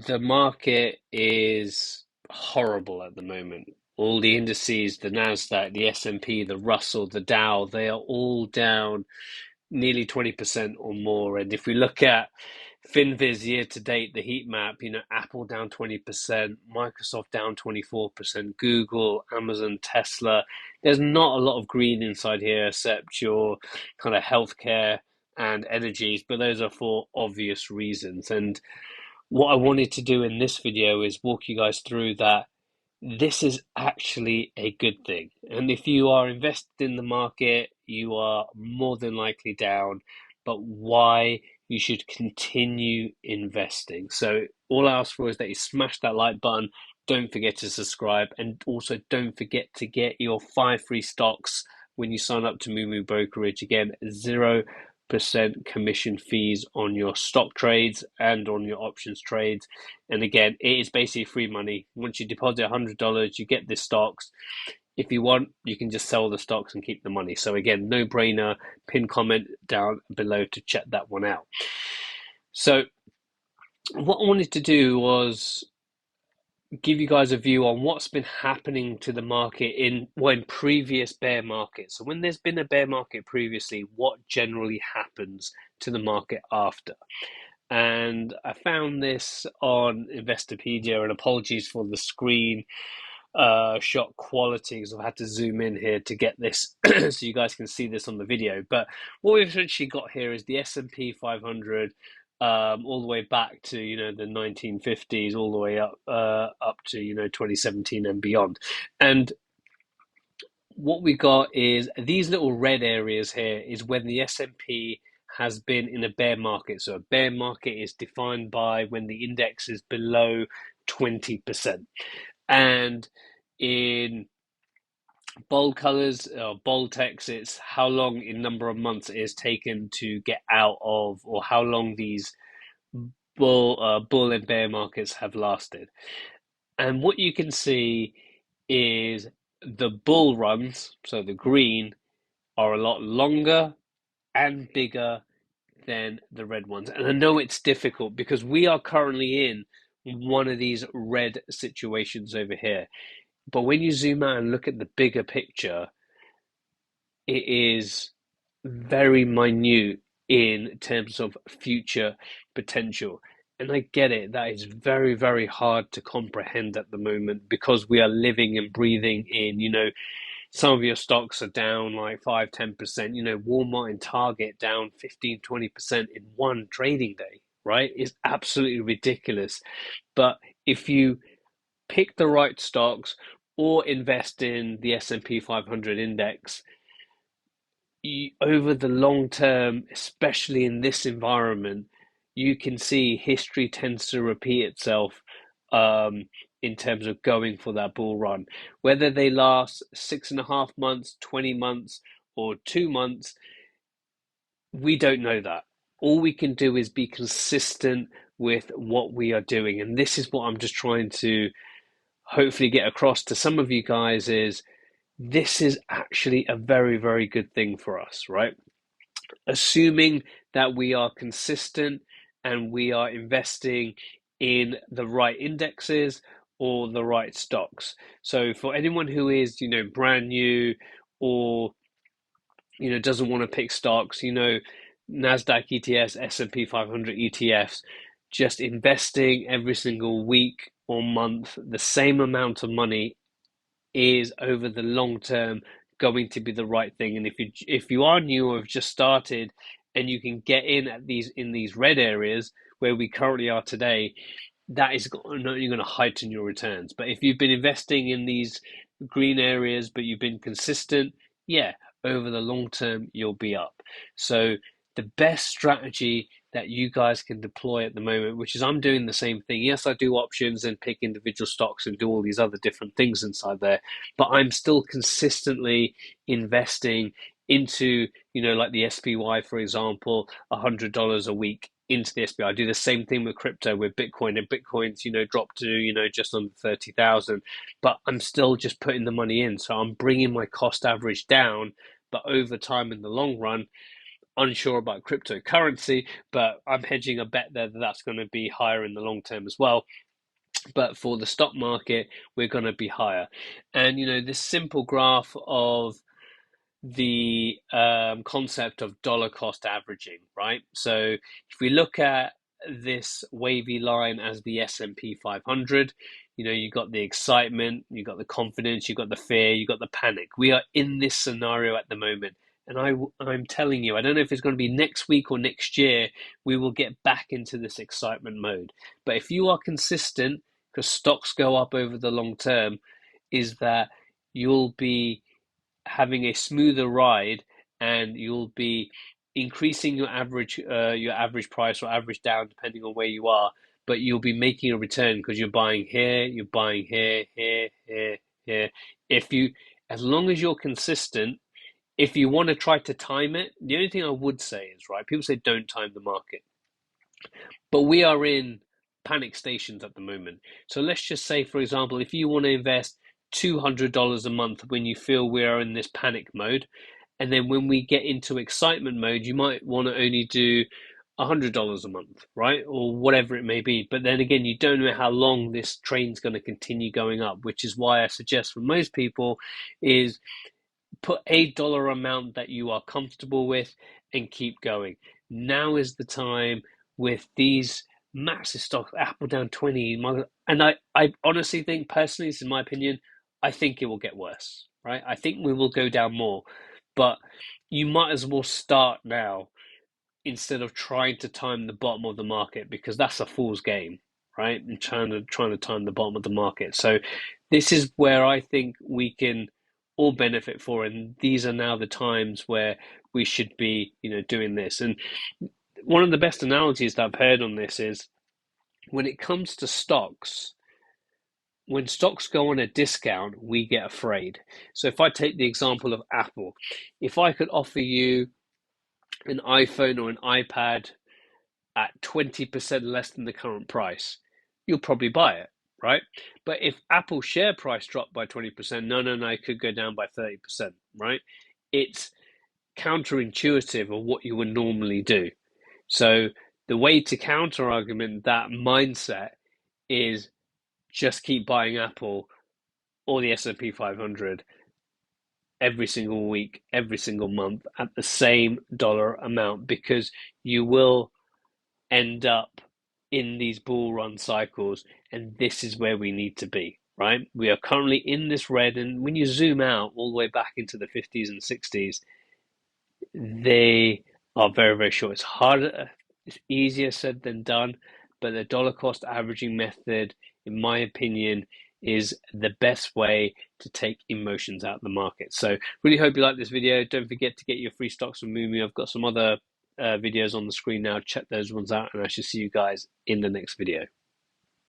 The market is horrible at the moment. All the indices, the Nasdaq, the S&P, the Russell, the Dow, they are all down nearly 20% or more. And if we look at FinViz year to date, the heat map, Apple down 20%, Microsoft down 24%, Google, Amazon, Tesla. There's not a lot of green inside here except your kind of healthcare and energies, but those are for obvious reasons. And what I wanted to do in this video is walk you guys through that this is actually a good thing. And if you are invested in the market, you are more than likely down, but why you should continue investing. So all I ask for is that you smash that like button. Don't forget to subscribe, and also don't forget to get your 5 free stocks when you sign up to Moo Brokerage. Again, 0% commission fees on your stock trades and on your options trades. And again, it is basically free money. Once you deposit $100, you get the stocks. If you want, you can just sell the stocks and keep the money. So again, no brainer. Pin comment down below to check that one out. So what I wanted to do was give you guys a view on what's been happening to the market in previous bear markets. So when there's been a bear market previously, what generally happens to the market after? And I found this on Investopedia, and apologies for the screen shot quality because I've had to zoom in here to get this so you guys can see this on the video. But what we've essentially got here is the S&P 500 all the way back to the 1950s, all the way up to 2017 and beyond. And what we got is these little red areas here is when the S&P has been in a bear market. So a bear market is defined by when the index is below 20%. And in bold colors, bold text, it's how long in number of months it is taken to get out of, or how long these bull and bear markets have lasted. And what you can see is the bull runs, so the green, are a lot longer and bigger than the red ones. And I know it's difficult because we are currently in one of these red situations over here. But when you zoom out and look at the bigger picture, it is very minute in terms of future potential. And I get it, that is very, very hard to comprehend at the moment because we are living and breathing in, some of your stocks are down like 5-10%, Walmart and Target down 15-20% in one trading day, right? It's absolutely ridiculous. But if you pick the right stocks or invest in the S&P 500 index, over the long term, especially in this environment, you can see history tends to repeat itself in terms of going for that bull run. Whether they last 6.5 months, 20 months, or 2 months, we don't know that. All we can do is be consistent with what we are doing. And this is what I'm just trying to hopefully get across to some of you guys is this is actually a very, very good thing for us, right? Assuming that we are consistent and we are investing in the right indexes or the right stocks. So for anyone who is, brand new or, doesn't want to pick stocks, NASDAQ ETFs, S&P 500 ETFs, just investing every single week or month, the same amount of money is over the long term going to be the right thing. And if you are new or have just started and you can get in these red areas where we currently are today, that is not only going to heighten your returns. But if you've been investing in these green areas but you've been consistent, yeah, over the long term you'll be up. So the best strategy that you guys can deploy at the moment, which is I'm doing the same thing. Yes, I do options and pick individual stocks and do all these other different things inside there, but I'm still consistently investing into, like the SPY, for example, $100 a week into the SPY. I do the same thing with crypto, with Bitcoin, and Bitcoin's, dropped to, just under 30,000, but I'm still just putting the money in. So I'm bringing my cost average down, but over time in the long run, unsure about cryptocurrency, but I'm hedging a bet there that that's going to be higher in the long term as well. But for the stock market, we're going to be higher. And, this simple graph of the concept of dollar cost averaging, right? So if we look at this wavy line as the S&P 500, you got the excitement, you got the confidence, you got the fear, you got the panic. We are in this scenario at the moment. And I'm telling you, I don't know if it's going to be next week or next year, we will get back into this excitement mode. But if you are consistent, because stocks go up over the long term, is that you'll be having a smoother ride, and you'll be increasing your average price or average down depending on where you are, but you'll be making a return because you're buying here, you're buying here, here, here, here. If you, as long as you're consistent, if you want to try to time it, the only thing I would say is, right, people say don't time the market, but we are in panic stations at the moment. So let's just say, for example, if you want to invest $200 a month when you feel we are in this panic mode, and then when we get into excitement mode, you might want to only do $100 a month, right? Or whatever it may be. But then again, you don't know how long this train's going to continue going up, which is why I suggest for most people is put a dollar amount that you are comfortable with and keep going. Now is the time with these massive stocks, Apple down 20, and I honestly think, personally, this is my opinion, I think it will get worse, right? I think we will go down more, but you might as well start now instead of trying to time the bottom of the market, because that's a fool's game, right? And trying to time the bottom of the market. So this is where I think we can all benefit for, and these are now the times where we should be, doing this. And one of the best analogies that I've heard on this is when it comes to stocks. When stocks go on a discount, we get afraid. So if I take the example of Apple, if I could offer you an iPhone or an iPad at 20% less than the current price, you'll probably buy it, right? But if Apple's share price dropped by 20%, no, it could go down by 30%, right? It's counterintuitive of what you would normally do. So the way to counter argument that mindset is just keep buying Apple or the S&P 500 every single week, every single month at the same dollar amount, because you will end up in these bull run cycles, and this is where we need to be, right? We are currently in this red, and when you zoom out all the way back into the 50s and 60s, they are very, very short. It's harder, it's easier said than done, but the dollar cost averaging method, in my opinion, is the best way to take emotions out of the market. So really hope you like this video. Don't forget to get your free stocks from Moomoo. I've got some other videos on the screen now. Check those ones out, and I shall see you guys in the next video.